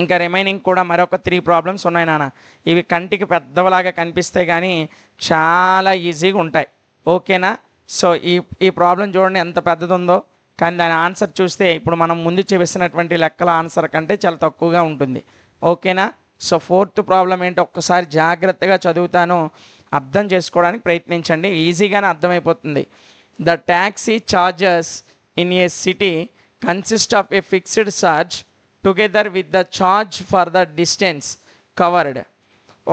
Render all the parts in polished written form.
ఇంకా రిమైనింగ్ కూడా మరొక 3 ప్రాబ్లమ్స్ ఉన్నాయి నాన్న. ఇవి కంటికి పెద్దవలాగా కనిపిస్తాయి కానీ చాలా ఈజీగా ఉంటాయి. ఓకేనా? సో ఈ ప్రాబ్లం చూడండి ఎంత పెద్దది ఉందో, కానీ దాని ఆన్సర్ చూస్తే ఇప్పుడు మనం ముందు చూపిస్తున్నటువంటి లెక్కల ఆన్సర్ కంటే చాలా తక్కువగా ఉంటుంది. ఓకేనా? సో 4th ప్రాబ్లం ఏంటో ఒక్కసారి జాగ్రత్తగా చదువుతాను, అర్థం చేసుకోవడానికి ప్రయత్నించండి, ఈజీగానే అర్థమైపోతుంది. The taxi charges in a city consist of A fixed charge together with the charge for the distance covered.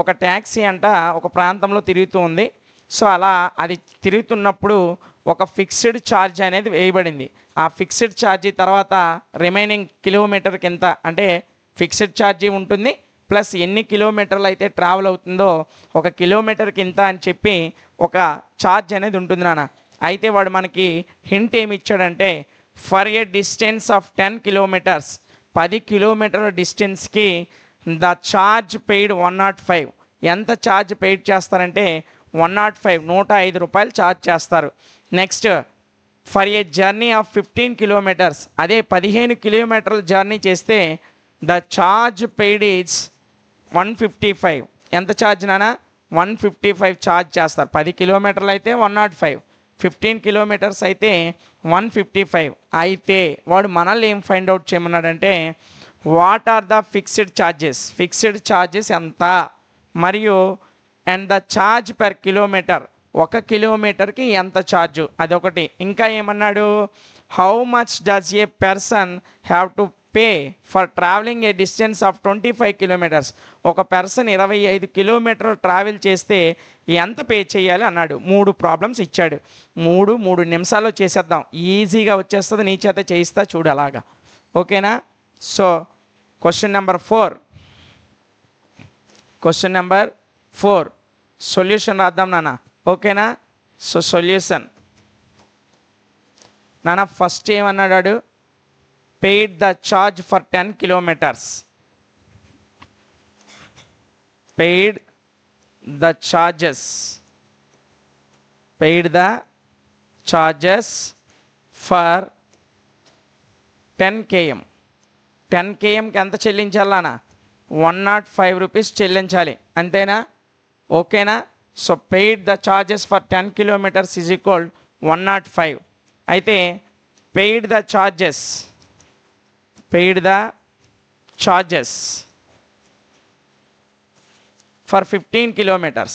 ఒక ట్యాక్సీ అంట ఒక ప్రాంతంలో తిరుగుతూ ఉంది. సో అలా అది తిరుగుతున్నప్పుడు ఒక ఫిక్స్డ్ ఛార్జ్ అనేది వేయబడింది. ఆ ఫిక్స్డ్ ఛార్జీ తర్వాత రిమైనింగ్ కిలోమీటర్కి ఎంత అంటే ఫిక్స్డ్ ఛార్జీ ఉంటుంది, ప్లస్ ఎన్ని కిలోమీటర్లు అయితే ట్రావెల్ అవుతుందో ఒక కిలోమీటర్కి ఇంత అని చెప్పి ఒక ఛార్జ్ అనేది ఉంటుంది నాన్న. అయితే వాడు మనకి హింట్ ఏమి ఇచ్చాడంటే for a distance of 10 kilometres, 10 కిలోమీటర్ల డిస్టెన్స్కి ద ఛార్జ్ పెయిడ్ 105. ఎంత ఛార్జ్ పెయిడ్ చేస్తారంటే 105, 105 రూపాయలు ఛార్జ్ చేస్తారు. Next for a journey of 15 kilometres, అదే 15 కిలోమీటర్ల జర్నీ చేస్తే ద ఛార్జ్ పెయిడ్ ఈజ్ 155. ఎంత ఛార్జ్ నానా? 155 ఛార్జ్ చేస్తారు. 10 కిలోమీటర్లు అయితే 105, 15 కిలోమీటర్స్ అయితే 155. అయితే వాడు మనల్ని ఏం ఫైండ్ అవుట్ చేయమన్నాడంటే what are the fixed charges, fixed charges ఎంత, మరియు and the charge per kilometre, ఒక కిలోమీటర్కి ఎంత ఛార్జు, అదొకటి. ఇంకా ఏమన్నాడు, how much does a person have to pay for travelling a distance of 25 kilometres. ఒక పర్సన్ 25 కిలోమీటర్లు ట్రావెల్ చేస్తే ఎంత పే చేయాలి అన్నాడు. 3 ప్రాబ్లమ్స్ ఇచ్చాడు. 3 నిమిషాల్లో చేసేద్దాం, ఈజీగా వచ్చేస్తుంది, నీ చేత చేయిస్తా చూడు అలాగా. ఓకేనా? సో క్వశ్చన్ నెంబర్ 4 సొల్యూషన్ రాద్దాం నాన్న. ఓకేనా? సో సొల్యూషన్ నాన్న, ఫస్ట్ ఏమన్నాడు, paid the charge for 10 kilometers, paid the charges for 10 km. 10 kmకి ఎంత చెల్లించాలనా? 105 రూపీస్ చెల్లించాలి, అంతేనా? ఓకేనా? So paid the charges for 10 kilometres is equal 105. అయితే paid the charges for 15 kilometers,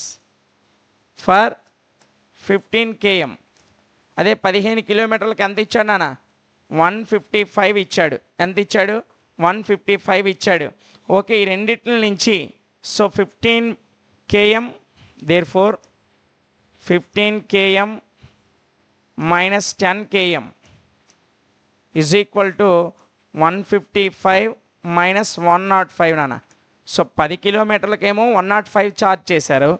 for 15 km. అదే 15 కిలోమీటర్లకు ఎంత ఇచ్చాడు నాన్న? 155 ఇచ్చాడు. ఎంత ఇచ్చాడు? 155 ఇచ్చాడు. ఓకే, ఈ రెండిట్ల నుంచి so 15 km, therefore 15 km minus 10 km is equal to 155 minus 105 నాన్న. సో 10 కిలోమీటర్లకేమో 105 ఛార్జ్ చేశారు,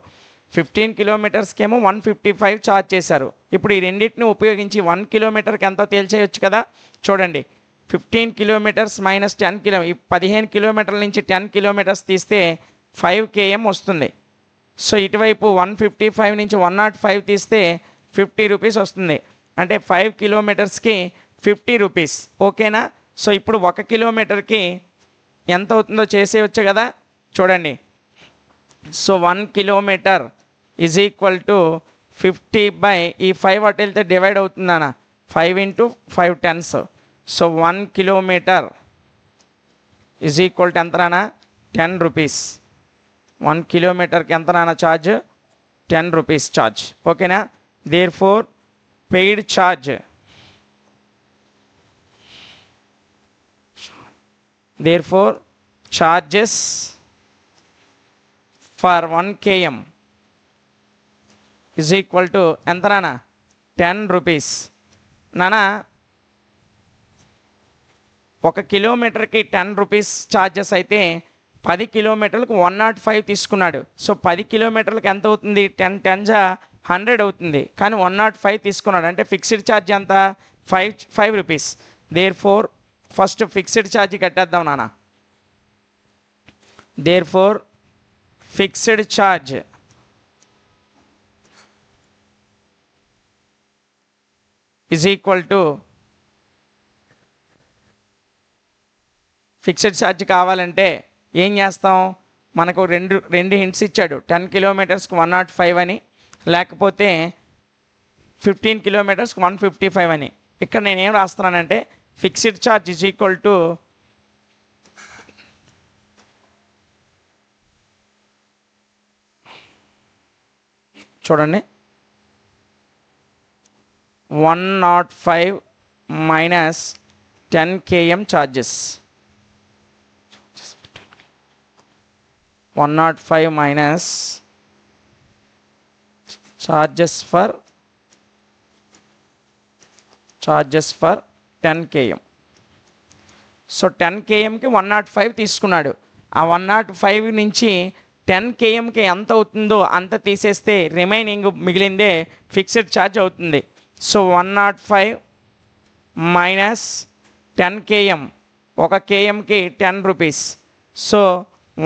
15 కిలోమీటర్స్కేమో 155 ఛార్జ్ చేశారు. ఇప్పుడు ఈ రెండింటిని ఉపయోగించి 1 కిలోమీటర్కి ఎంతో తేల్చేయచ్చు కదా. చూడండి, 15 కిలోమీటర్స్ మైనస్ 10 కిలో, ఈ 15 కిలోమీటర్ల నుంచి 10 కిలోమీటర్స్ తీస్తే 5 km వస్తుంది. సో ఇటువైపు 155 నుంచి 105 తీస్తే 50 రూపీస్ వస్తుంది, అంటే 5 కిలోమీటర్స్కి 50 రూపీస్. ఓకేనా? సో ఇప్పుడు 1 కిలోమీటర్కి ఎంత అవుతుందో చేసేయచ్చు కదా. చూడండి, so 1 kilometre is equal to 50 by ఈ 5 అటు వెళ్తే డివైడ్ అవుతుందన్న, 5 into 5 tens. So 1 kilometre is equal to ఎంత రానా? 10 రూపీస్. 1 కిలోమీటర్కి ఎంత రానా ఛార్జ్? 10 rupees charge. ఓకేనా? Therefore paid charge, therefore charges for 1 km is equal to ఎంత నానా? 10 రూపీస్. నానా 1 కిలోమీటర్కి 10 రూపీస్ ఛార్జెస్ అయితే 10 కిలోమీటర్లకు 105 తీసుకున్నాడు. సో 10 కిలోమీటర్లకు ఎంత అవుతుంది? 10 10 100 అవుతుంది, కానీ 105 తీసుకున్నాడు, అంటే ఫిక్స్డ్ ఛార్జ్ ఎంత? 5 rupees. Therefore first fixed charge కట్టేద్దాం నాన్న. Therefore fixed charge is equal to fixed charge కావాలంటే ఏం చేస్తాం, మనకు రెండు హింట్స్ ఇచ్చాడు. 10 కిలోమీటర్స్కి 105 అని, లేకపోతే 15 కిలోమీటర్స్కి 155 అని. ఇక్కడ నేనేం రాస్తున్నానంటే fixed charge is equal to చూడండి 105 minus 10 km charges. 105 minus charges for 10 km. So 10 kmకి 105 తీసుకున్నాడు. ఆ 105 నుంచి 10 kmకి ఎంత అవుతుందో అంత తీసేస్తే రిమైనింగ్ మిగిలిందే ఫిక్స్డ్ ఛార్జ్ అవుతుంది. సో 105 మైనస్ 10 km, ఒక kmకి 10 rupees. So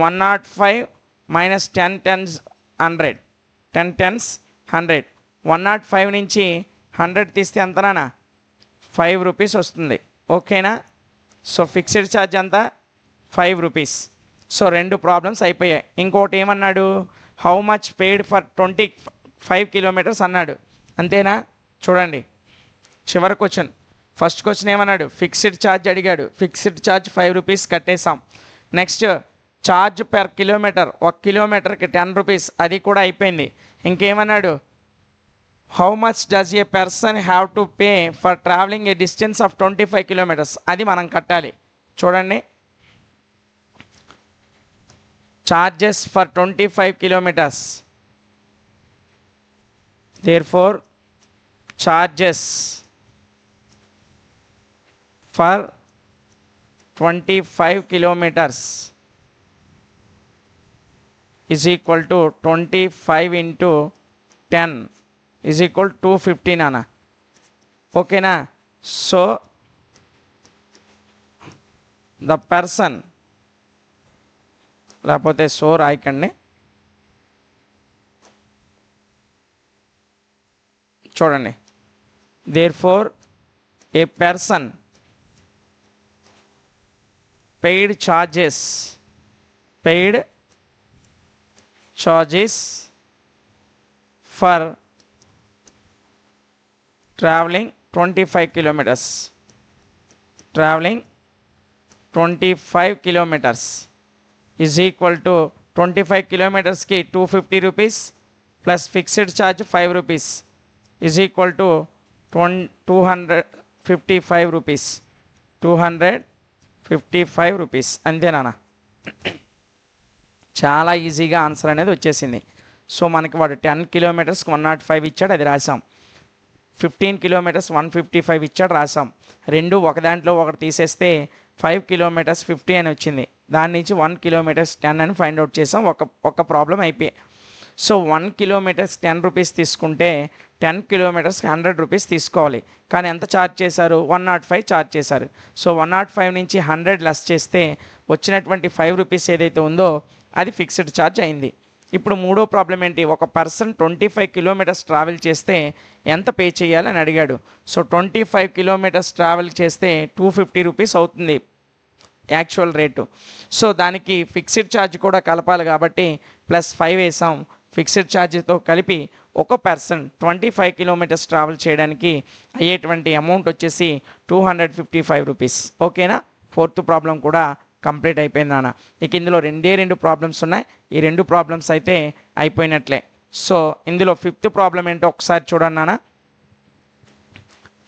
105 minus 10 tens 100, 10 tens 100. 105 నుంచి 100 తీస్తే ఎంతనా 5 రూపీస్ వస్తుంది. ఓకేనా? సో ఫిక్స్డ్ ఛార్జ్ అంతా 5 రూపీస్. సో 2 ప్రాబ్లమ్స్ అయిపోయాయి. ఇంకోటి ఏమన్నాడు, how much paid for 25 kilometres అన్నాడు. అంతేనా? చూడండి చివరి క్వశ్చన్. ఫస్ట్ క్వశ్చన్ ఏమన్నాడు, ఫిక్స్డ్ ఛార్జ్ అడిగాడు. ఫిక్స్డ్ ఛార్జ్ 5 రూపీస్ కట్టేసాం. నెక్స్ట్ ఛార్జ్ పెర్ కిలోమీటర్, 1 కిలోమీటర్కి 10 రూపీస్, అది కూడా అయిపోయింది. ఇంకేమన్నాడు, how much does a person have to pay for travelling a distance of 25 kilometres, అది మనం కట్టాలి. చూడండి charges for 25 kilometres, therefore charges for 25 kilometers is equal to 25 into 10 is equal to 250 nana. Okay na? So the person లేకపోతే so రాయకండి, చూడండి therefore a person paid charges for traveling 25 kilometers, 25 kilometers is equal to 25 kilometers ki 250 rupees plus fixed charge 5 rupees is equal to 255 rupees. 255 rupees అంతేనా? చాలా ఈజీగా answer అనేది వచ్చేసింది. So మనకి వాడు 10 కిలోమీటర్స్కి 105 ఇచ్చాడు, అది రాసాం. 15 కిలోమీటర్స్ 155 ఇచ్చాడు, రాసాం. రెండు ఒక దాంట్లో ఒకటి తీసేస్తే 5 కిలోమీటర్స్ 50 అని వచ్చింది. దాని నుంచి 1 కిలోమీటర్స్ 10 అని ఫైండ్ అవుట్ చేసాం. ఒక ప్రాబ్లం అయిపోయాయి. సో 1 కిలోమీటర్స్ 10 రూపీస్ తీసుకుంటే 10 కిలోమీటర్స్కి 100 రూపీస్ తీసుకోవాలి. కానీ ఎంత ఛార్జ్ చేశారు, 105 ఛార్జ్ చేశారు. సో 105 నుంచి 100 లెస్ చేస్తే వచ్చినటువంటి 5 రూపీస్ ఏదైతే ఉందో అది ఫిక్స్డ్ ఛార్జ్ అయింది. ఇప్పుడు మూడో ప్రాబ్లం ఏంటి, ఒక పర్సన్ 25 కిలోమీటర్స్ ట్రావెల్ చేస్తే ఎంత పే చేయాలని అడిగాడు. సో 25 కిలోమీటర్స్ ట్రావెల్ చేస్తే 250 రూపీస్ అవుతుంది యాక్చువల్ రేటు. సో దానికి ఫిక్స్డ్ ఛార్జ్ కూడా కలపాలి కాబట్టి +5 వేసాం. ఫిక్స్డ్ ఛార్జ్తో కలిపి ఒక పర్సన్ 25 కిలోమీటర్స్ ట్రావెల్ చేయడానికి అయ్యేటువంటి అమౌంట్ వచ్చేసి 255 రూపీస్. ఓకేనా? 4th ప్రాబ్లం కూడా కంప్లీట్ అయిపోయింది నాన్న. ఇక ఇందులో 2 ప్రాబ్లమ్స్ ఉన్నాయి. ఈ 2 ప్రాబ్లమ్స్ అయితే అయిపోయినట్లే. సో ఇందులో 5th ప్రాబ్లం ఏంటో ఒకసారి చూడండి నాన్న.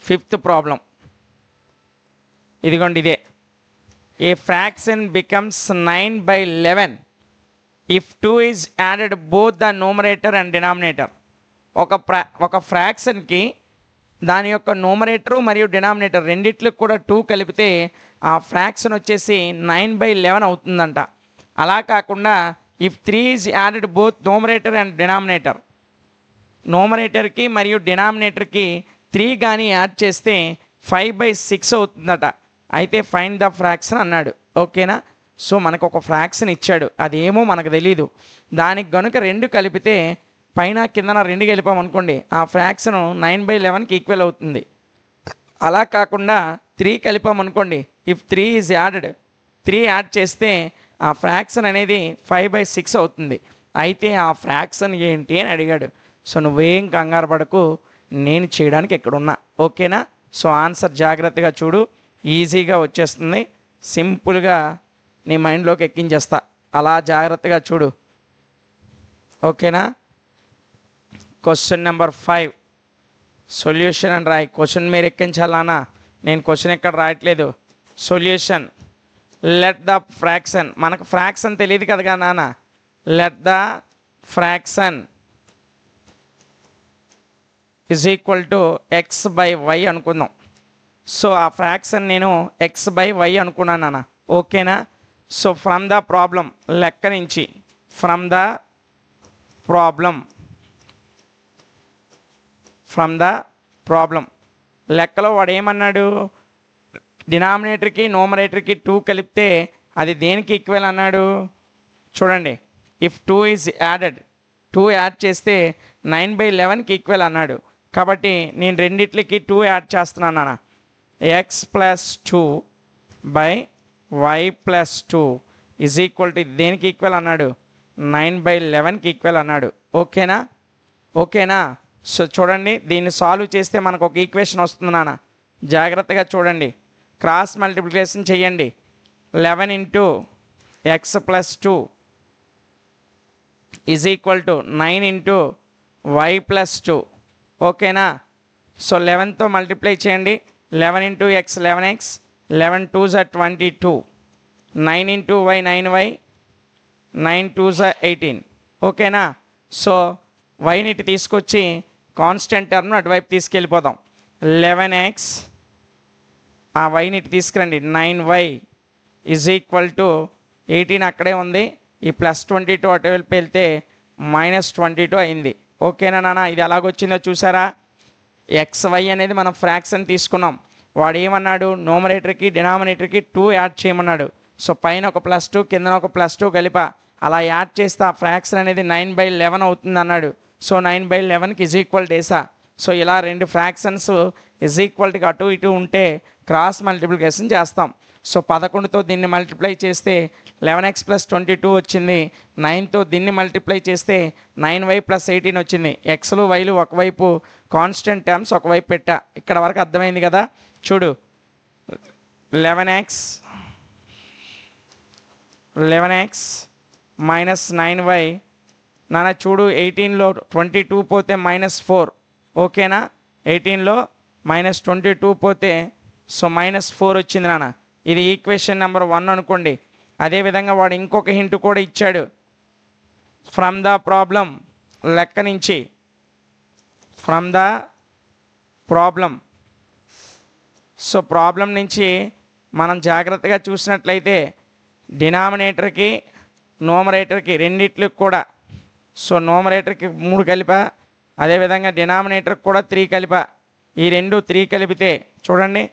5th ప్రాబ్లం ఇదిగోండి, ఇదే. ఏ fraction becomes 9/11 if 2 is added both the numerator and denominator. ఒక ఫ్రాక్షన్కి దాని యొక్క న్యూమరేటర్ మరియు డినామినేటర్ రెండిట్లకు కూడా 2 కలిపితే ఆ ఫ్రాక్షన్ వచ్చేసి 9/11 అవుతుందంట. అలా కాకుండా if 3 is added both numerator and denominator, న్యూమరేటర్కి మరియు డినామినేటర్కి 3 కానీ యాడ్ చేస్తే 5/6 అవుతుందట. అయితే ఫైండ్ ద ఫ్రాక్షన్ అన్నాడు. ఓకేనా? సో మనకు ఒక ఫ్రాక్షన్ ఇచ్చాడు, అదేమో మనకు తెలీదు. దానికి కనుక 2 కలిపితే పైన కిందన 2 కలిపామనుకోండి, ఆ ఫ్రాక్షన్ 9/11కి ఈక్వల్ అవుతుంది. అలా కాకుండా 3 కలిపామనుకోండి, ఇఫ్ 3 ఈజ్ యాడెడ్ 3 యాడ్ చేస్తే ఆ ఫ్రాక్షన్ అనేది 5/6 అవుతుంది. అయితే ఆ ఫ్రాక్షన్ ఏంటి అని అడిగాడు. సో నువ్వేం కంగారు పడకు, నేను చేయడానికి ఎక్కడున్నా. ఓకేనా? సో ఆన్సర్ జాగ్రత్తగా చూడు, ఈజీగా వచ్చేస్తుంది. సింపుల్గా నీ మైండ్లోకి ఎక్కించేస్తా, అలా జాగ్రత్తగా చూడు. ఓకేనా? క్వశ్చన్ నెంబర్ 5 సొల్యూషన్ అని రాయి. క్వశ్చన్ మీరు ఎక్కించాలన్నా, నేను క్వశ్చన్ ఎక్కడ రాయట్లేదు. సొల్యూషన్, లెట్ ద ఫ్రాక్షన్, మనకు ఫ్రాక్షన్ తెలియదు కదా నాన్న. Let the fraction is equal to x/y అనుకుందాం. సో ఆ ఫ్రాక్షన్ నేను x/y అనుకున్నాను నాన్న. ఓకేనా? సో ఫ్రమ్ ద ప్రాబ్లం, లెక్క నుంచి, ఫ్రమ్ ద ప్రాబ్లం లెక్కలో వాడు ఏమన్నాడు, డినామినేటర్కి న్యూమరేటర్కి 2 కలిపితే అది దేనికి ఈక్వల్ అన్నాడు. చూడండి, ఇఫ్ 2 ఈజ్ యాడెడ్, 2 యాడ్ చేస్తే 9/11కి ఈక్వల్ అన్నాడు. కాబట్టి నేను రెండిట్లకి 2 యాడ్ చేస్తున్నాను అన్న. x+2/y+2 ఈజ్ ఈక్వల్ టు దేనికి ఈక్వల్ అన్నాడు, 9/11కి ఈక్వల్ అన్నాడు. ఓకేనా? సో చూడండి, దీన్ని సాల్వ్ చేస్తే మనకు ఒక ఈక్వేషన్ వస్తుంది నాన్న. జాగ్రత్తగా చూడండి, క్రాస్ మల్టిప్లికేషన్ చేయండి. 11 × x+2 is equal to 9 × y+2. ఓకేనా? సో 11తో మల్టిప్లై చేయండి. 11 × x 11x, 11 2s are 22, 9 × y 9y, 9 2s are 18. ఓకేనా? సో వైని తీసుకొచ్చి కాన్స్టెంట్ టర్మ్ను అటువైపు తీసుకెళ్ళిపోదాం. 11x, ఆ వైని తీసుకురండి, 9y ఈజ్ ఈక్వల్ టు 18 అక్కడే ఉంది. ఈ +22 అటువైపు వెళ్తే -22 అయింది. ఓకేనా నాన్న? ఇది ఎలాగొచ్చిందో చూసారా? XY అనేది మనం ఫ్రాక్షన్ తీసుకున్నాం. వాడు ఏమన్నాడు, న్యూమరేటర్కి డినామినేటర్కి 2 యాడ్ చేయమన్నాడు. సో పైన ఒక +2 కింద ఒక +2 కలిపా, అలా యాడ్ చేస్తే ఆ ఫ్రాక్షన్ అనేది 9/11 అవుతుంది అన్నాడు. సో 9/11కి ఈజ్ ఈక్వల్ డేసా. సో ఇలా రెండు ఫ్రాక్షన్స్ ఈజ్ ఈక్వల్గా అటు ఇటు ఉంటే క్రాస్ మల్టిప్లికేషన్ చేస్తాం. సో 11తో దీన్ని మల్టిప్లై చేస్తే 11x + 22 వచ్చింది. 9తో దీన్ని మల్టిప్లై చేస్తే 9y + 18 వచ్చింది. ఎక్స్లు వైలు ఒకవైపు, కాన్స్టెంట్ టర్మ్స్ ఒకవైపు పెట్టా. ఇక్కడ వరకు అర్థమైంది కదా? చూడు, 11x - 9y నాన్న. చూడు, 18లో 22 పోతే -4. ఓకేనా? 18లో -22 పోతే సో -4 వచ్చింది నాన్న. ఇది ఈక్వేషన్ నెంబర్ 1 అనుకోండి. అదేవిధంగా వాడు ఇంకొక హింట్ కూడా ఇచ్చాడు. ఫ్రమ్ ద ప్రాబ్లం, లెక్క నుంచి, from the problem. So problem నుంచి మనం జాగ్రత్తగా చూసినట్లయితే డినామినేటర్కి న్యూమరేటర్కి రెండిట్లకి కూడా, సో న్యూమరేటర్కి 3 కలిపా, అదేవిధంగా డినామినేటర్కి కూడా 3 కలిపా. ఈ రెండు 3 కలిపితే చూడండి,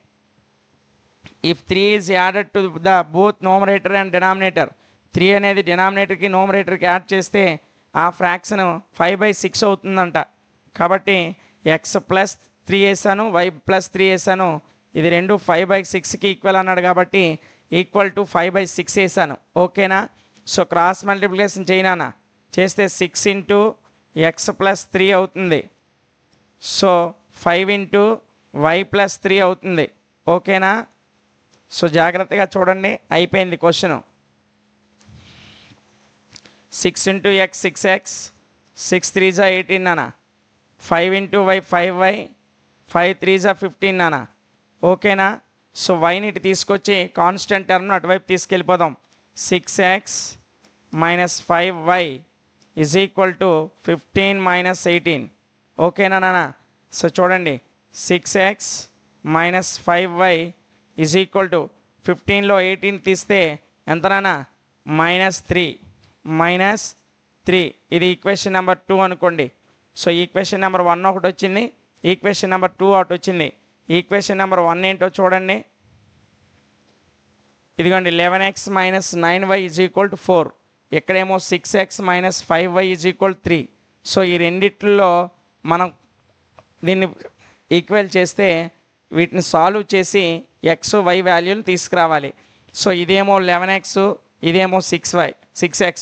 if 3 is added to the both numerator and denominator, 3 అనేది డినామినేటర్కి న్యూమరేటర్కి యాడ్ చేస్తే ఆ ఫ్రాక్షన్ 5/6 అవుతుందంట. కాబట్టి x + 3 వేసాను, y + 3 వేసాను. ఇది రెండు 5/6కి ఈక్వల్ అన్నాడు కాబట్టి ఈక్వల్ టు 5/6 వేసాను. ఓకేనా? సో క్రాస్ మల్టిప్లికేషన్ చేయనా చేస్తే 6 × x + 3 అవుతుంది. సో 5 × y + 3 అవుతుంది. ఓకేనా? సో జాగ్రత్తగా చూడండి, అయిపోయింది question. 6 × x 6x, 6 3s are 18 నాన్న. 5 × y 5y, 5 3s are 15 నాన్న. ఓకేనా? సో వైని తీసుకొచ్చి కాన్స్టెంట్ టర్మ్ను అటువైపు తీసుకెళ్ళిపోదాం. 6x - 5y is equal to 15 - 18. ఓకేనా నాన్న? సో చూడండి, 6x - 5y is equal to 15లో 18 తీస్తే ఎంత నాన్న? -3. ఇది ఈక్వేషన్ నెంబర్ 2 అనుకోండి. సో ఈక్వేషన్ నెంబర్ 1 ఒకటి వచ్చింది, ఈక్వేషన్ నెంబర్ 2 ఒకటి వచ్చింది. ఈక్వేషన్ నెంబర్ 1 ఏంటో చూడండి. ఇదిగోండి, 11x - 9y is equal to 4. ఇక్కడేమో 6x - 5y is equal 3. So ఈ రెండిట్లో మనం దీన్ని ఈక్వల్ చేస్తే వీటిని సాల్వ్ చేసి x y వాల్యూలు తీసుకురావాలి. సో ఇదేమో 11x, ఇదేమో 6x,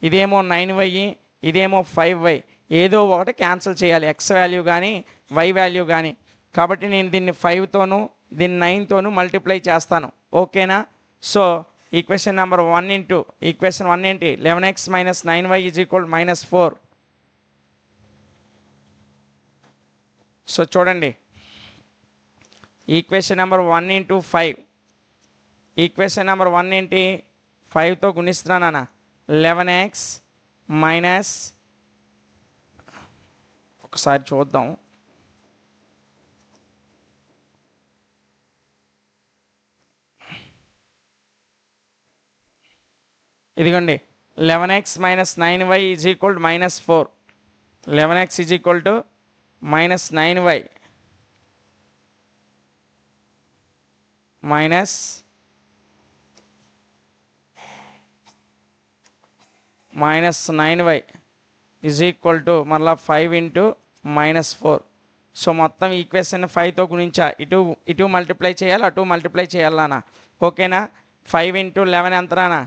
ఇదేమో 9y, ఇదేమో 5y. ఏదో ఒకటి క్యాన్సిల్ చేయాలి, ఎక్స్ వాల్యూ కానీ వై వాల్యూ కానీ. కాబట్టి నేను దీన్ని 5తోనూ దీన్ని 9తోనూ మల్టిప్లై చేస్తాను. ఓకేనా? సో ఈక్వేషన్ నెంబర్ 1 ఈక్వేషన్ 1 ఏంటి? 11x minus 9y is equal -4. So చూడండి, ఈక్వేషన్ నెంబర్ 1 × 5. ఈక్వేషన్ నెంబర్ 1 ఏంటి? 5తో గుణిస్తున్నానా? 11x మైనస్, ఒకసారి చూద్దాం, ఇదిగోండి 11x minus 9y is equal -4. 11x is equal to -9y minus -9y is equal to మళ్ళీ 5 × -4. So మొత్తం equation 5తో గుణించా, ఇటు multiply చేయాలి, అటు మల్టిప్లై చేయాలనా? ఓకేనా? 5 × 11 ఎంతనా?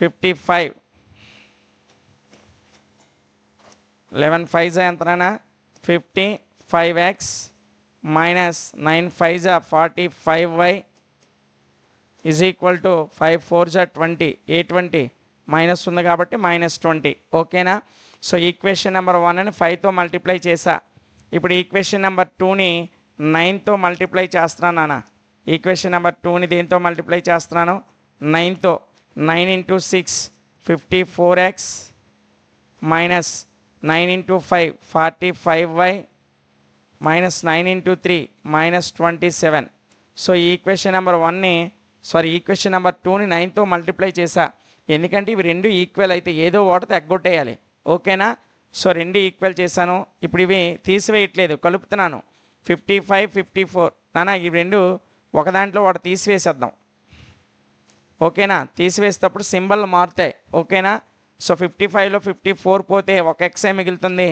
55. 11 5 ఎంతనా? 55x minus 9 5 45y is equal to 5 4 20. 20 minus ఉంది కాబట్టి -20. ఓకేనా? సో ఈక్వేషన్ నెంబర్ 1ని 5తో మల్టిప్లై చేసా. ఇప్పుడు ఈక్వేషన్ నెంబర్ 2ని 9తో మల్టిప్లై చేస్తున్నాను నాన్న. ఈక్వేషన్ నెంబర్ 2ని దేంతో మల్టిప్లై చేస్తున్నాను? 9తో. 9 × 6 54x minus 9 × 5 45y minus 9 × 3 -27. So equation number 1ని ఈక్వేషన్ నెంబర్ 2ని 9తో మల్టిప్లై చేసా. ఎందుకంటే ఇవి రెండు ఈక్వల్ అయితే ఏదో ఒకటి ఎగ్గొట్టేయాలి. ఓకేనా? సో రెండు ఈక్వల్ చేశాను. ఇప్పుడు ఇవి తీసివేయట్లేదు, కలుపుతున్నాను. 55 54 నాన్న, ఇవి రెండు ఒక దాంట్లో ఒకటి తీసివేసేద్దాం. ఓకేనా? తీసివేసేటప్పుడు సింబల్ మారుతాయి. ఓకేనా? సో 55లో 54 పోతే ఒక ఎక్సే మిగులుతుంది,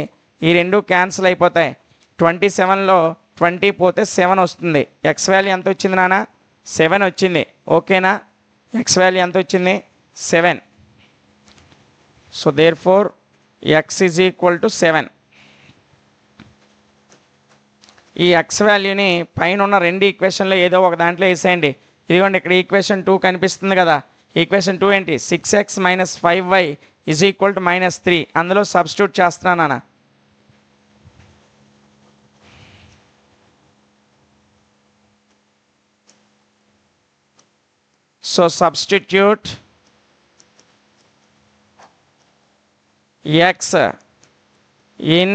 ఈ రెండు క్యాన్సిల్ అయిపోతాయి. 27లో 20 పోతే 7 వస్తుంది. ఎక్స్ వాల్యూ ఎంత వచ్చింది నాన్న? 7 వచ్చింది. ఓకేనా? ఎక్స్ వాల్యూ ఎంత వచ్చింది? 7. So therefore x is equal to 7. ఈ ఎక్స్ వాల్యూని పైన ఉన్న రెండు ఈక్వేషన్లో ఏదో ఒక దాంట్లో వేసేయండి. ఇదిగోండి, ఇక్కడ ఈక్వేషన్ 2 కనిపిస్తుంది కదా. ఈక్వేషన్ 2 ఏంటి? 6x minus 5y is equal to -3. అందులో సబ్స్టిట్యూట్ చేస్తున్నాను అన్న. So substitute x in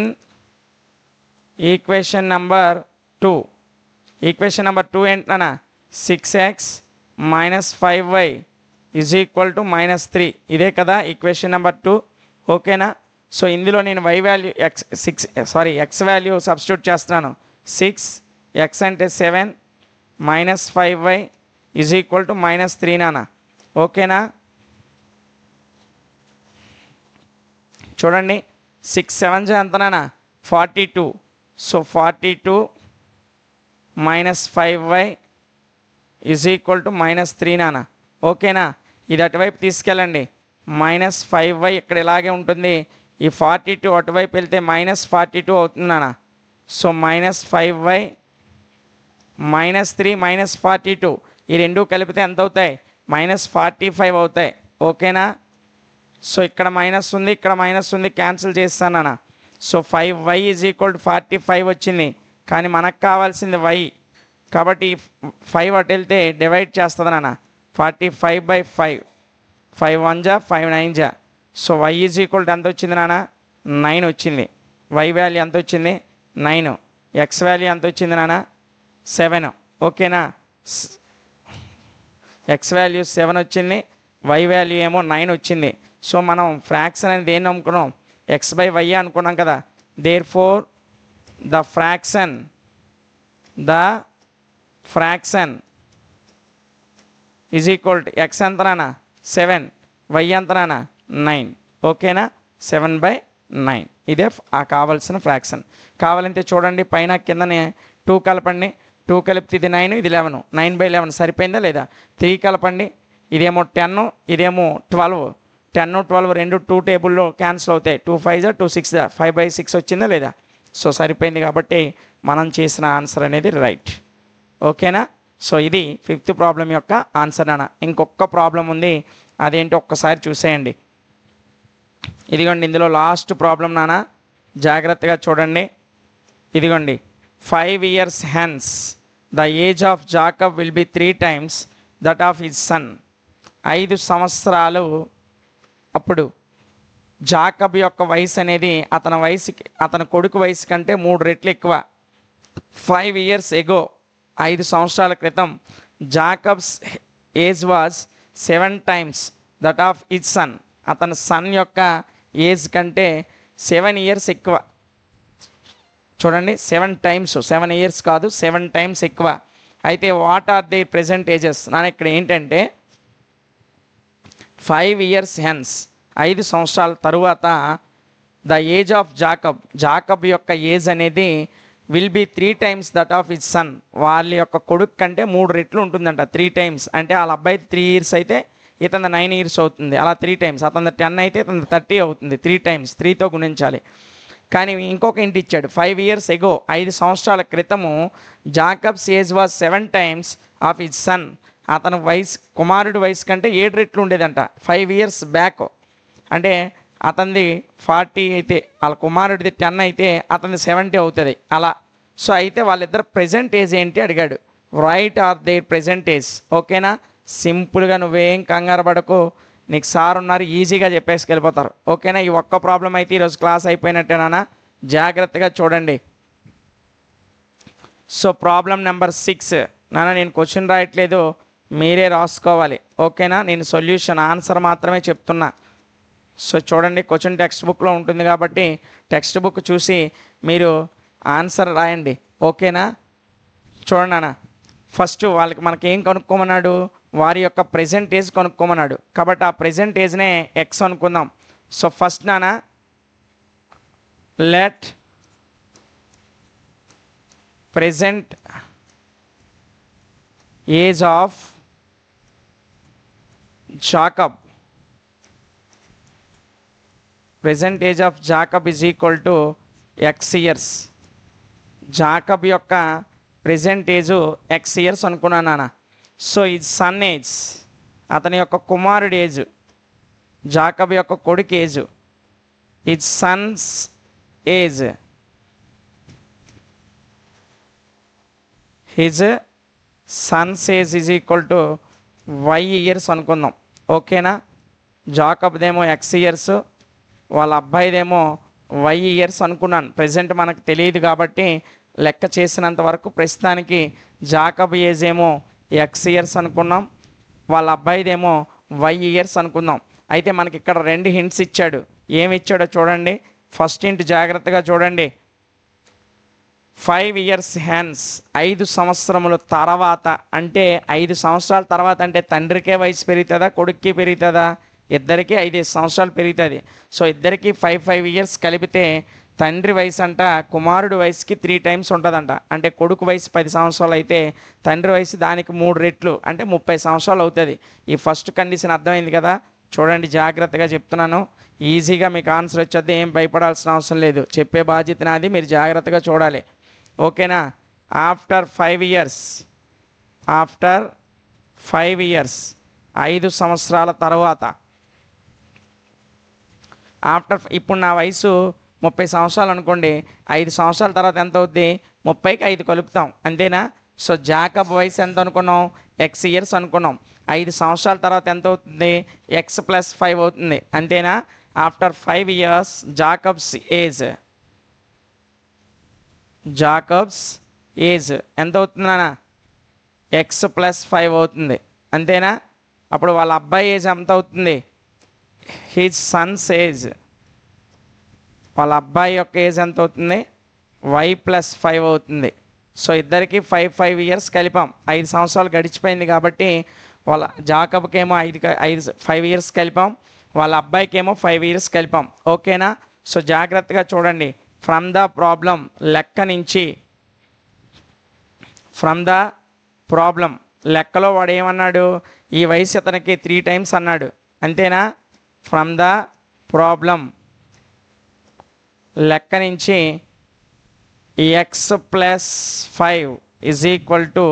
equation number 2. Equation number 2 ఏంటన్నా? 6x minus 5y is equal to -3. ఇదే కదా ఈక్వేషన్ నెంబర్ 2. ఓకేనా? సో ఇందులో నేను y value x value substitute చేస్తున్నాను. 6x అంటే 7 minus 5y is equal to -3 నాన్న. ఓకేనా? చూడండి, 6 7 ఎంతనా? 42. So 42 minus 5y is equal to -3 నాన్న. ఓకేనా? ఇది అటువైపు తీసుకెళ్ళండి. -5y ఇక్కడ ఇలాగే ఉంటుంది. ఈ 42 అటువైపు వెళ్తే -42 అవుతుంది నాన్న. సో -5y -3 -42 ఈ రెండు కలిపితే ఎంత అవుతాయి? -45 అవుతాయి. ఓకేనా? సో ఇక్కడ మైనస్ ఉంది, ఇక్కడ మైనస్ ఉంది, క్యాన్సిల్ చేస్తాను అన్న. So 5y is equal to 45 వచ్చింది. కానీ మనకు కావాల్సింది y కాబట్టి 5 అటు వెళ్తే డివైడ్ చేస్తుంది నాన్న. 45/5 5 1 జా 5 9 జా. So y is equal to ఎంత వచ్చింది నాన్న? 9 వచ్చింది. y వాల్యూ ఎంత వచ్చింది? 9. x వాల్యూ ఎంత వచ్చింది నాన్న? 7. ఓకేనా? x వాల్యూ 7 వచ్చింది, y వాల్యూ ఏమో 9 వచ్చింది. సో మనం ఫ్రాక్షన్ అనేది దేన్ని అనుకున్నాం? x/y అనుకున్నాం కదా. Therefore the fraction is equal to x ఎంతనా? 7, y ఎంతనా? 9. ఓకేనా? 7/9 ఇదే కావాల్సిన ఫ్రాక్షన్. కావాలంటే చూడండి, పైన కిందనే 2 కలపండి. 2 కలిపితే ఇది 9, ఇది 11. 9/11 సరిపోయిందా లేదా? 3 కలపండి, ఇదేమో 10, ఇదేమో 12. 10, 12 రెండు 2 టేబుల్లో క్యాన్సిల్ అవుతాయి. 2 5 2 6 5/6 వచ్చిందా లేదా? సో సరిపోయింది కాబట్టి మనం చేసిన ఆన్సర్ అనేది రైట్. ఓకేనా? సో ఇది 5th ప్రాబ్లం యొక్క ఆన్సర్ నాన్న. ఇంకొక ప్రాబ్లం ఉంది, అదేంటి ఒక్కసారి చూసేయండి. ఇదిగోండి ఇందులో లాస్ట్ ప్రాబ్లం నాన్న, జాగ్రత్తగా చూడండి. ఇదిగోండి 5 years hence the age of Jacob will be 3 times that of his son. 5 సంవత్సరాలు అప్పుడు జాకబ్ యొక్క వయసు అనేది అతని కొడుకు వయసు కంటే 3 రెట్లు ఎక్కువ. 5 years ago 5 సంవత్సరాల క్రితం Jacob's age was 7 times that of his sun. అతని సన్ యొక్క ఏజ్ కంటే 7 years ఎక్కువ. చూడండి 7 times, 7 years కాదు 7 times ఎక్కువ. అయితే what are the present ages నాన్న? ఇక్కడ ఏంటంటే 5 years hence 5 సంవత్సరాల తరువాత ద ఏజ్ ఆఫ్ జాకబ్ యొక్క ఏజ్ అనేది will be 3 times that of his son. వాళ్ళ యొక్క కొడుకు కంటే 3 రెట్లు ఉంటుందంట. 3 times అంటే వాళ్ళ అబ్బాయి 3 years అయితే ఇతను 9 years అవుతుంది. అలా 3 times. అతను 10 అయితే ఇతను 30 అవుతుంది. 3 times, 3తో గుణించాలి. కానీ ఇంకొక ఇంటి ఇచ్చాడు. 5 years ago 5 సంవత్సరాల క్రితము Jacob's age was 7 times of his sun. అతని కుమారుడి వయసు కంటే 7 రెట్లు ఉండేదంట 5 years బ్యాక్. అంటే అతనిది 40 అయితే వాళ్ళ కుమారుడిది 10 అయితే అతనిది 70 అవుతుంది అలా. సో అయితే వాళ్ళిద్దరు ప్రెజెంట్ ఏజ్ ఏంటి అడిగాడు. Right are their present age. ఓకేనా? సింపుల్గా నువ్వేం కంగారు పడకు, నీకు సార్ ఉన్నారు, ఈజీగా చెప్పేసుకెళ్ళిపోతారు. ఓకేనా? ఈ ఒక్క ప్రాబ్లం అయితే ఈరోజు క్లాస్ అయిపోయినట్టేనా? జాగ్రత్తగా చూడండి. సో ప్రాబ్లం నెంబర్ 6 నాన్న, నేను క్వశ్చన్ రాయట్లేదు, మీరే రాసుకోవాలి. ఓకేనా? నేను సొల్యూషన్ ఆన్సర్ మాత్రమే చెప్తున్నా. సో చూడండి, క్వశ్చన్ టెక్స్ట్ బుక్లో ఉంటుంది కాబట్టి టెక్స్ట్ బుక్ చూసి మీరు ఆన్సర్ రాయండి. ఓకేనా? చూడండి అన్న, ఫస్ట్ మనకి ఏం కనుక్కోమన్నాడు? వారి యొక్క ప్రెజెంట్ ఏజ్ కనుక్కోమన్నాడు. కాబట్టి ఆ ప్రెజెంట్ ఏజ్నే ఎక్స్ అనుకుందాం. సో ఫస్ట్ నాన్న, let present age of Jacob is equal to X years. Jacob యొక్క ప్రెజెంట్ ఏజు ఎక్స్ ఇయర్స్ అనుకున్నాను నాన్న. సో ఇది సన్ ఏజ్, అతని యొక్క కుమారుడి ఏజ్. జాకబ్ యొక్క కొడుకు ఏజ్, ఇది sons age. His sons age is equal to y years అనుకుందాం. ఓకేనా? జాకబ్దేమో ఎక్స్ ఇయర్స్, వాళ్ళ అబ్బాయిదేమో వై ఇయర్స్ అనుకున్నాను. ప్రెజెంట్ మనకు తెలియదు కాబట్టి లెక్క చేసినంత వరకు ప్రస్తుతానికి జాకబ్ ఏజ్ ఏమో ఎక్స్ ఇయర్స్ అనుకున్నాం, వాళ్ళ అబ్బాయిదేమో వై ఇయర్స్ అనుకుందాం. అయితే మనకి ఇక్కడ 2 హింట్స్ ఇచ్చాడు. ఏమి ఇచ్చాడో చూడండి. ఫస్ట్ హింట్ జాగ్రత్తగా చూడండి. 5 years hence 5 సంవత్సరముల తర్వాత అంటే 5 సంవత్సరాల తర్వాత అంటే తండ్రికే వయసు పెరుగుతుందా కొడుక్కి పెరుగుతుందా? ఇద్దరికి 5 సంవత్సరాలు పెరుగుతుంది. సో ఇద్దరికి 5 years కలిపితే తండ్రి వయసు అంట కుమారుడి వయసుకి 3 times ఉంటుందంట. అంటే కొడుకు వయసు 10 సంవత్సరాలు అయితే తండ్రి వయసు దానికి 3 రెట్లు అంటే 30 సంవత్సరాలు అవుతుంది. ఈ ఫస్ట్ కండిషన్ అర్థమైంది కదా? చూడండి, జాగ్రత్తగా చెప్తున్నాను, ఈజీగా మీకు ఆన్సర్ వచ్చేది, ఏం భయపడాల్సిన అవసరం లేదు. చెప్పే బాధ్యత నాది, మీరు జాగ్రత్తగా చూడాలి. ఓకేనా? ఆఫ్టర్ 5 years 5 సంవత్సరాల తర్వాత ఇప్పుడు నా వయసు 30 సంవత్సరాలు అనుకోండి. 5 సంవత్సరాల తర్వాత ఎంత అవుద్ది? 30కి 5 కలుపుతాం, అంతేనా? సో జాకబ్ వయసు ఎంత అనుకున్నాం? ఎక్స్ ఇయర్స్ అనుకున్నాం. 5 సంవత్సరాల తర్వాత ఎంత అవుతుంది? ఎక్స్ ప్లస్ 5 అవుతుంది, అంతేనా? ఆఫ్టర్ 5 years జాకబ్స్ ఏజ్ ఎంత అవుతుందన్నా? ఎక్స్ ప్లస్ 5 అవుతుంది, అంతేనా? అప్పుడు వాళ్ళ అబ్బాయి ఏజ్ ఎంత అవుతుంది? హిజ్ సన్స్ ఏజ్, వాళ్ళ అబ్బాయి యొక్క ఏజ్ ఎంత అవుతుంది? వై ప్లస్ 5 అవుతుంది. సో ఇద్దరికి 5 years కలిపాం. 5 సంవత్సరాలు గడిచిపోయింది కాబట్టి వాళ్ళ జాకబ్కేమో 5 years కలిపాం, వాళ్ళ అబ్బాయికేమో 5 years కలిపాం. ఓకేనా? సో జాగ్రత్తగా చూడండి. ఫ్రమ్ ద ప్రాబ్లం లెక్కలో వాడు ఏమన్నాడు, ఈ వయసు ఇతనికి 3 టైమ్స్ అన్నాడు, అంతేనా? ఫ్రమ్ ద ప్రాబ్లం లెక్క నుంచి x+5 is equal to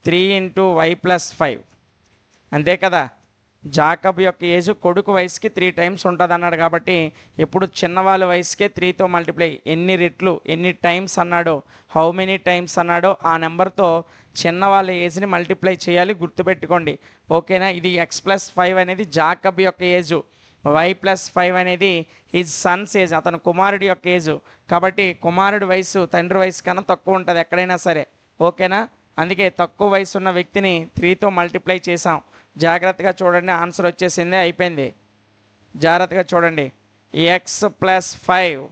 3 × y+5, అంతే కదా? జాకబ్ యొక్క ఏజ్ కొడుకు వయసుకి 3 టైమ్స్ ఉంటుంది అన్నాడు కాబట్టి ఇప్పుడు చిన్నవాళ్ళ వయసుకే 3తో మల్టిప్లై, ఎన్ని రెట్లు ఎన్ని టైమ్స్ అన్నాడో, హౌ మెనీ టైమ్స్ అన్నాడో ఆ నెంబర్తో చిన్నవాళ్ళ ఏజ్ని మల్టిప్లై చేయాలి, గుర్తుపెట్టుకోండి. ఓకేనా? ఇది x+5 అనేది జాకబ్ యొక్క ఏజు, y+5 అనేది హిజ్ సన్స్ ఏజ్, అతను కుమారుడి యొక్క ఏజు. కాబట్టి కుమారుడి వయసు తండ్రి వయసు కన్నా తక్కువ ఉంటుంది ఎక్కడైనా సరే. ఓకేనా? అందుకే తక్కువ వయసు ఉన్న వ్యక్తిని 3తో మల్టిప్లై చేసాం. జాగ్రత్తగా చూడండి, ఆన్సర్ వచ్చేసింది, అయిపోయింది. జాగ్రత్తగా చూడండి, x+5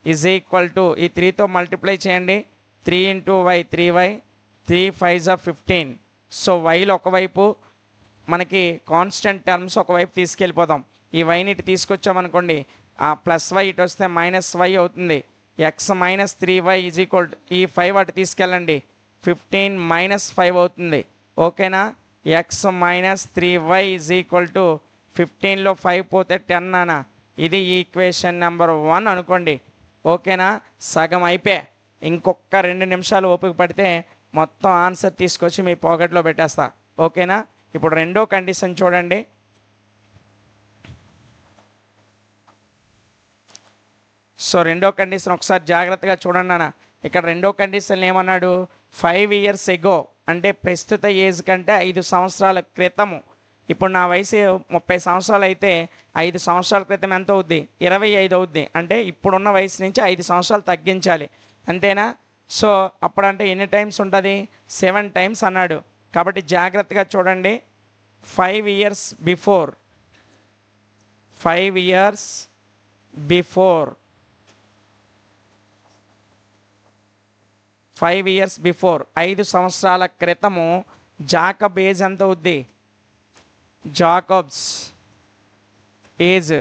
ఈజ్ ఈక్వల్ టు ఈ 3తో మల్టిప్లై చేయండి, 3 × y 3y, 3 5 15. సో వైలు ఒకవైపు మనకి కాన్స్టెంట్ టర్మ్స్ ఒకవైపు తీసుకెళ్ళిపోదాం. ఈ వైని ఇటు తీసుకొచ్చామనుకోండి, ఆ +y ఇటు వస్తే -y అవుతుంది. x-3y ఈజ్ ఈక్వల్ టు ఈ 5 అటు తీసుకెళ్ళండి, 15 - 5 అవుతుంది. ఓకేనా? x-3y ఈజ్ ఈక్వల్ టు 15లో 5 పోతే 10 నానా. ఇది ఈక్వేషన్ నెంబర్ 1 అనుకోండి. ఓకేనా? సగం అయిపోయా. ఇంకొక 2 నిమిషాలు ఓపిక పడితే మొత్తం ఆన్సర్ తీసుకొచ్చి మీ పాకెట్లో పెట్టేస్తా. ఓకేనా? ఇప్పుడు రెండో కండిషన్ చూడండి. సో రెండో కండిషన్ ఒకసారి జాగ్రత్తగా చూడండి అన్న. ఇక్కడ రెండో కండిషన్ ఏమన్నాడు, 5 years ఎగో అంటే ప్రస్తుత ఏజ్ కంటే 5 సంవత్సరాల క్రితము. ఇప్పుడు నా వయసు 30 సంవత్సరాలు అయితే 5 సంవత్సరాల క్రితం ఎంత అవుద్ది, 25 అవుద్ది. అంటే ఇప్పుడున్న వయసు నుంచి 5 సంవత్సరాలు తగ్గించాలి, అంతేనా? సో అప్పుడంటే ఎన్ని టైమ్స్ ఉంటుంది, 7 టైమ్స్ అన్నాడు. కాబట్టి జాగ్రత్తగా చూడండి, 5 years before 5 years before 5 years before 5 సంవత్సరాల క్రితము జాకబ్ ఏజ్ ఎంత అవుద్ది, జాకబ్స్ ఏజ్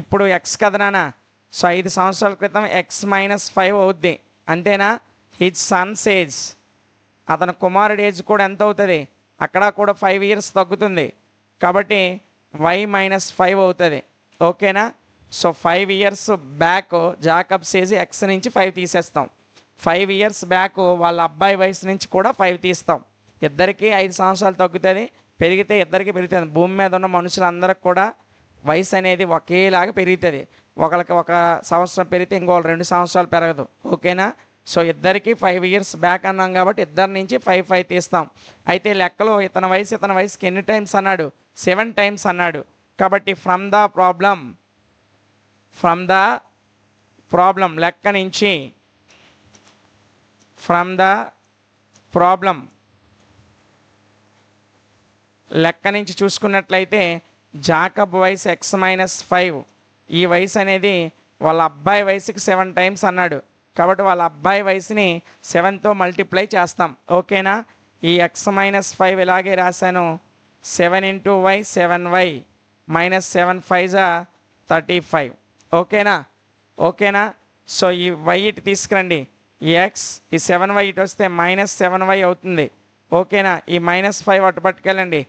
ఇప్పుడు ఎక్స్ కదా నాన్న. సో 5 సంవత్సరాల క్రితం x-5 అవుద్ది, అంతేనా? హిజ్ సన్స్ ఏజ్, అతని కుమారుడి ఏజ్ కూడా ఎంత అవుతుంది, అక్కడ కూడా 5 years తగ్గుతుంది. కాబట్టి y-5 అవుతుంది. ఓకేనా? So 5 years back Jacob's age x నుంచి 5 తీసేస్తాం. 5 years బ్యాక్ వాళ్ళ అబ్బాయి వయసు నుంచి కూడా 5 తీస్తాం. ఇద్దరికి 5 సంవత్సరాలు తగ్గుతుంది. పెరిగితే ఇద్దరికి పెరుగుతుంది. భూమి మీద ఉన్న మనుషులందరికి కూడా వయసు అనేది ఒకేలాగా పెరుగుతుంది. ఒకరికి 1 సంవత్సరం పెరిగితే ఇంకోళ్ళు 2 సంవత్సరాలు పెరగదు. ఓకేనా? సో ఇద్దరికి 5 years బ్యాక్ అన్నాం కాబట్టి ఇద్దరి నుంచి 5 తీస్తాం. అయితే లెక్కలో ఇతని వయసుకి ఎన్ని టైమ్స్ అన్నాడు, 7 టైమ్స్ అన్నాడు. కాబట్టి ఫ్రమ్ ద ప్రాబ్లం లెక్క నుంచి లెక్క నుంచి చూసుకున్నట్లయితే జాకబ్ వయసు x-5, ఈ వయసు అనేది వాళ్ళ అబ్బాయి వయసుకి 7 టైమ్స్ అన్నాడు. కాబట్టి వాళ్ళ అబ్బాయి వయసుని 7తో మల్టిప్లై చేస్తాం. ఓకేనా? ఈ x-5 ఇలాగే రాశాను, 7 × y 7y -7 5 35. ఓకేనా? సో ఈ y ఇటు తీసుకురండి, ఈ x ఈ 7y ఇటు వస్తే -7y అవుతుంది. ఓకేనా? ఈ -5 అటు పట్టుకెళ్ళండి,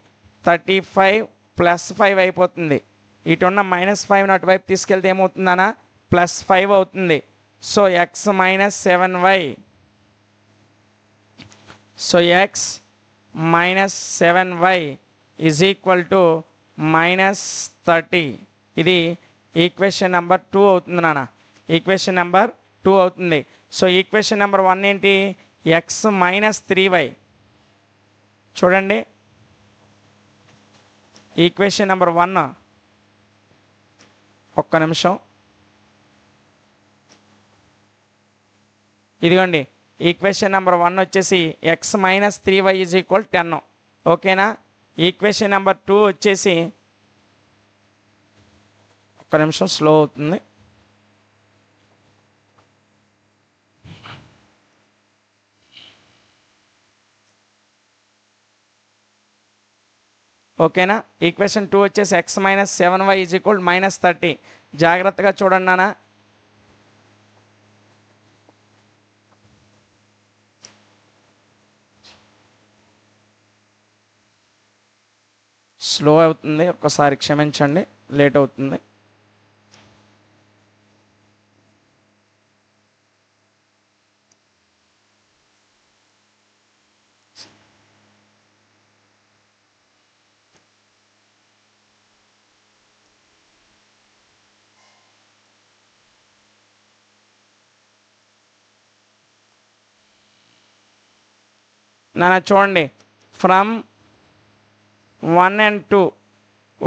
35 + 5 అయిపోతుంది. ఇటున్న -5ని అటువైపు తీసుకెళ్తే ఏమవుతుందన్నా, +5 అవుతుంది. So x-7y is equal to -30. ఇది ఈక్వేషన్ నెంబర్ 2 అవుతుంది నాన్న. ఈక్వేషన్ నెంబర్ 2 అవుతుంది. సో ఈక్వేషన్ నెంబర్ 1 ఏంటి, x-3y. చూడండి, ఈక్వేషన్ నెంబర్ 1, ఒక్క నిమిషం, ఇదిగోండి ఈక్వేషన్ నెంబర్ 1 వచ్చేసి x-3y ఈజ్ ఈక్వల్ 10. ఓకేనా? ఈక్వేషన్ నెంబర్ 2 వచ్చేసి, ఒక్క నిమిషం స్లో అవుతుంది, ఓకేనా? ఈక్వేషన్ 2 వచ్చేసి x-7y ఈజ్ ఈక్వల్ -30. జాగ్రత్తగా చూడండి నాన్న. స్లో అవుతుంది, ఒక్కసారి క్షమించండి, లేట్ అవుతుంది. నాన్న చూడండి, ఫ్రమ్ 1 and 2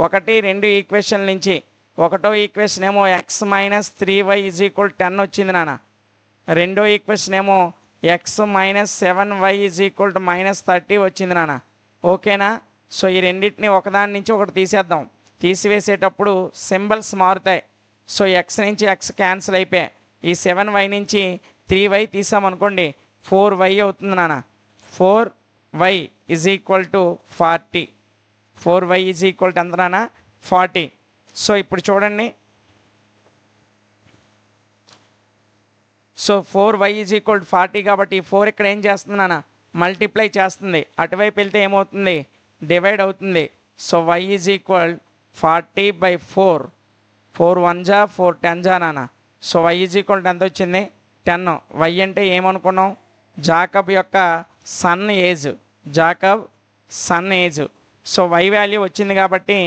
1 2 ఈక్వేషన్ నుంచి ఒకటో ఈక్వేషన్ ఏమో X minus 3y is equal 10 వచ్చింది నాన్న. రెండో ఈక్వేషన్ ఏమో X minus 7y is equal to minus 30 వచ్చింది నాన్న. ఓకేనా? సో ఈ రెండింటిని ఒకదాని నుంచి ఒకటి తీసేద్దాం. తీసివేసేటప్పుడు సింబల్స్ మారుతాయి. సో ఎక్స్ నుంచి ఎక్స్ క్యాన్సిల్ అయిపోయాయి. ఈ 7y నుంచి 3y తీసామనుకోండి 4y అవుతుంది నాన్న. 4y is equal to 40. 4y is equal to ఎంత నాన్న? 40. సో ఇప్పుడు చూడండి, so 4y is equal to 40 కాబట్టి 4 ఇక్కడ ఏం చేస్తుంది నాన్న? మల్టిప్లై చేస్తుంది. అటువైపు వెళ్తే ఏమవుతుంది? డివైడ్ అవుతుంది. So y is equal 40/4. 4 1 జా 4 10 జా నాన్న. So y is equal to ఎంత వచ్చింది? 10. y అంటే ఏమనుకున్నాం? జాకబ్ యొక్క sun age. Jacob sun age. So y value వచ్చింది కాబట్టి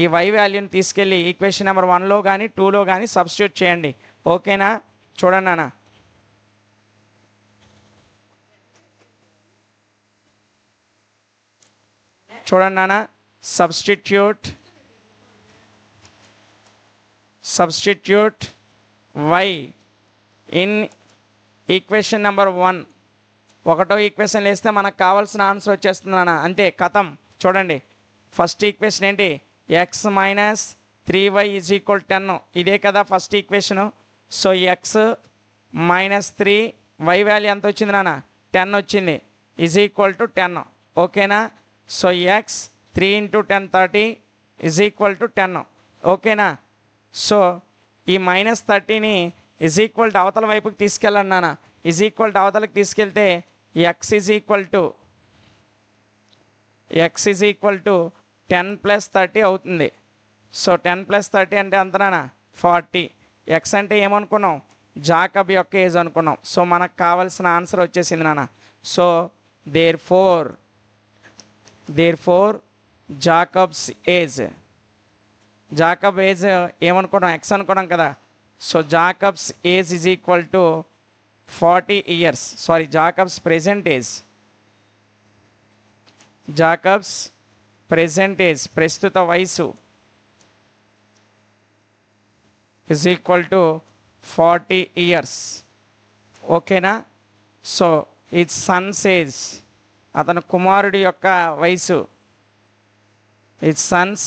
ఈ y వాల్యూని తీసుకెళ్ళి ఈక్వేషన్ నెంబర్ 1లో కానీ 2లో కానీ సబ్స్టిట్యూట్ చేయండి. ఓకేనా? చూడండి నాన్న, చూడండి నాన్న, substitute y in equation number 1. ఒకటో ఈక్వేషన్ వేస్తే మనకు కావాల్సిన ఆన్సర్ వచ్చేస్తుంది నాన్న. అంతే, కథం. చూడండి, ఫస్ట్ ఈక్వేషన్ ఏంటి? X minus 3y is equal 10. ఇదే కదా first equation. So X minus 3 y value ఎంత వచ్చింది నాన్న? 10 వచ్చింది. Is equal to 10. ఓకేనా? So X 3 × 10 30 is equal to 10. ఓకేనా? సో ఈ మైనస్ 30ని ఈజ్ ఈక్వల్ టు అవతల వైపుకి తీసుకెళ్ళండి నాన్న. ఈజ్ ఈక్వల్ టు అవతలకి తీసుకెళ్తే ఎక్స్ ఈజ్ ఈక్వల్ టు 10 + 30 అవుతుంది. సో 10 + 30 అంటే ఎంత నాన్న? 40. ఎక్స్ అంటే ఏమనుకున్నాం? జాకబ్ యొక్క ఏజ్ అనుకున్నాం. సో మనకు కావాల్సిన ఆన్సర్ వచ్చేసింది నాన్న. So therefore Jacob's age. Jacob age ఏమనుకున్నాం? ఎక్స్ అనుకున్నాం కదా. So Jacob's age is equal to 40 years. Sorry, Jacob's present age. Jacob's present age, ప్రస్తుత వయసు, ఈజ్ ఈక్వల్ టు 40 years. ఓకేనా? సో ఇట్స్ సన్స్ ఏజ్, అతని కుమారుడి యొక్క వయసు. It's son's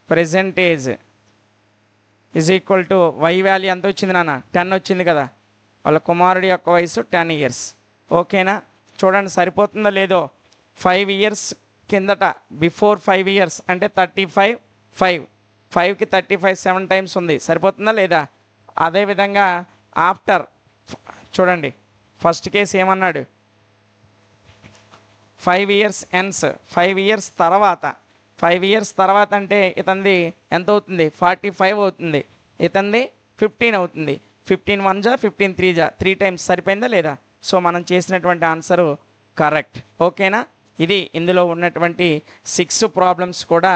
present age is equal to y value ఎంత వచ్చింది నాన్న? 10 వచ్చింది కదా. వాళ్ళ కుమారుడి యొక్క వయసు 10 years. ఓకేనా? చూడండి సరిపోతుందో లేదో. 5 years కిందట, బిఫోర్ 5 years అంటే 35 5. 5కి 35 7 times ఉంది. సరిపోతుందా లేదా? అదేవిధంగా ఆఫ్టర్ చూడండి, ఫస్ట్ కేసు ఏమన్నాడు? 5 years ends. 5 years తర్వాత, 5 years తర్వాత అంటే ఇతంది ఎంత అవుతుంది? 45 అవుతుంది. ఇతంది 15 అవుతుంది. 15 1 జా 15 3 జా 3 times. సరిపోయిందా లేదా? సో మనం చేసినటువంటి ఆన్సరు కరెక్ట్. ఓకేనా? ఇది ఇందులో ఉన్నటువంటి 6 ప్రాబ్లమ్స్ కూడా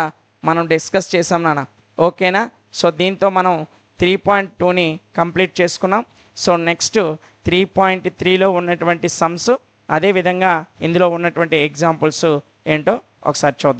మనం డిస్కస్ చేసాం నాన్న. ఓకేనా? సో దీంతో మనం 3.2ని కంప్లీట్ చేసుకున్నాం. సో నెక్స్ట్ 3.3లో ఉన్నటువంటి సమ్స్, అదేవిధంగా ఇందులో ఉన్నటువంటి ఎగ్జాంపుల్స్ ఏంటో ఒకసారి చూద్దాం.